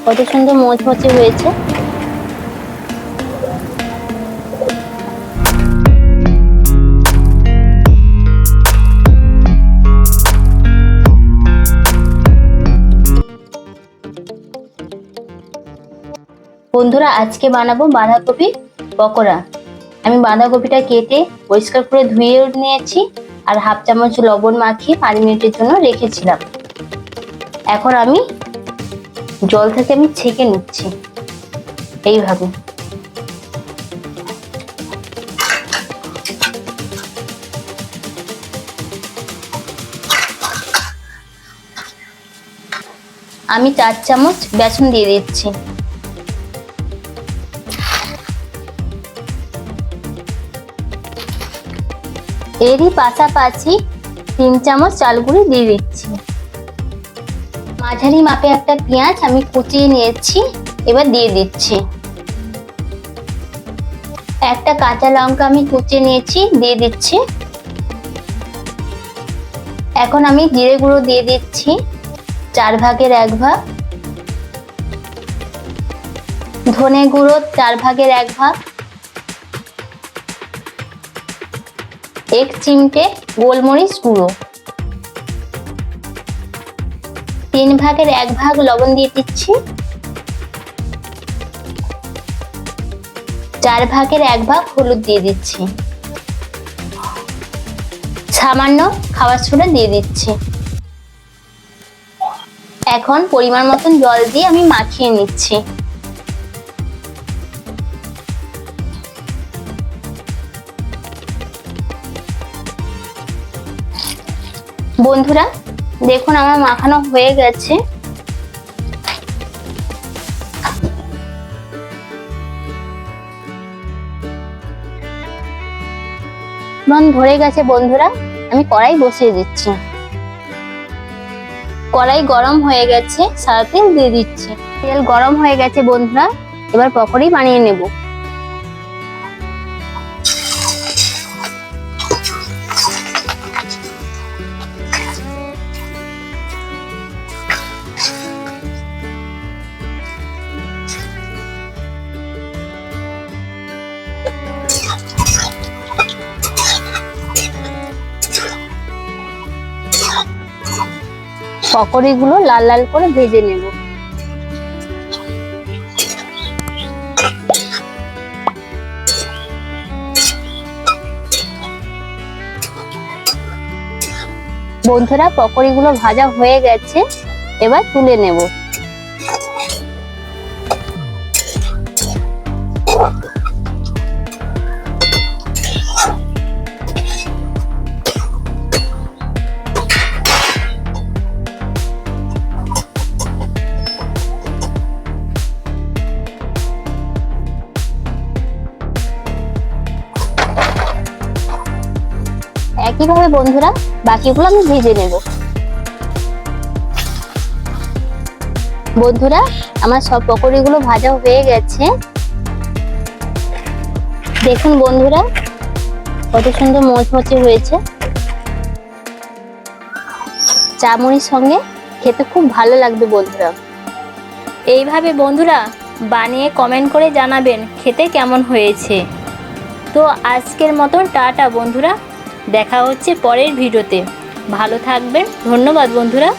কত সুন্দর মচমচে হয়েছে। বন্ধুরা আজকে বানাবো বাঁধাকপি পকোড়া। আমি বাঁধাকপিটা কেটে পরিষ্কার করে ধুয়ে নিয়েছি আর হাফ চামচ লবণ মাখিয়ে 5 মিনিটের জন্য রেখেছিলাম। এখন আমি জল থেকে ছেঁকে নিচ্ছি এইভাবে। আমি 4 চামচ বেসন দিয়ে দিচ্ছি। এরই পাশাপাশি 3 চামচ চাল গুঁড়ি দিয়ে দিচ্ছি। মাঝারি মাপে একটা পেঁয়াজ আমি কুচিয়ে নিয়েছি, এবার দিয়ে দিচ্ছি। একটা কাঁচা লঙ্কা আমি কুচিয়ে নিয়েছি, দিয়ে দিচ্ছি। এখন আমি জিরে গুঁড়ো দিয়ে দিচ্ছি 4 ভাগের 1 ভাগ, ধনে গুঁড়ো 4 ভাগের 1 ভাগ, 1 চিমটে গোলমরিচ গুঁড়ো, 3 ভাগের 1 ভাগ লবণ দিয়ে দিচ্ছি, 4 ভাগের 1 ভাগ হলুদ দিয়ে দিচ্ছি, সামান্য খাবার সোডা দিয়ে দিচ্ছি। এখন পরিমাণ মতন জল দিয়ে আমি মাখিয়ে নিচ্ছি। বন্ধুরা দেখুন আমার মাখানো হয়ে গেছে। ধরে গেছে বন্ধুরা, আমি কড়াই বসিয়ে দিচ্ছি। কড়াই গরম হয়ে গেছে, সাদা তেল দিয়ে দিচ্ছি। তেল গরম হয়ে গেছে বন্ধুরা, এবার পকোড়ি বানিয়ে নেব। পকোড়িগুলো লাল লাল করে ভেজে নেব। বন্ধুরা পকোড়িগুলো ভাজা হয়ে গেছে, এবার তুলে নেব। একইভাবে বন্ধুরা বাকিগুলো আমি ভেজে নেব। বন্ধুরা আমার সব পকোড়িগুলো ভাজা হয়ে গেছে। দেখুন বন্ধুরা কত সুন্দর মচমচে হয়েছে। চা মুড়ির সঙ্গে খেতে খুব ভালো লাগবে বন্ধুরা। এইভাবে বন্ধুরা বানিয়ে কমেন্ট করে জানাবেন খেতে কেমন হয়েছে। তো আজকের মতন টাটা বন্ধুরা, দেখা হচ্ছে পরের ভিডিওতে। ভালো থাকবেন, ধন্যবাদ বন্ধুরা।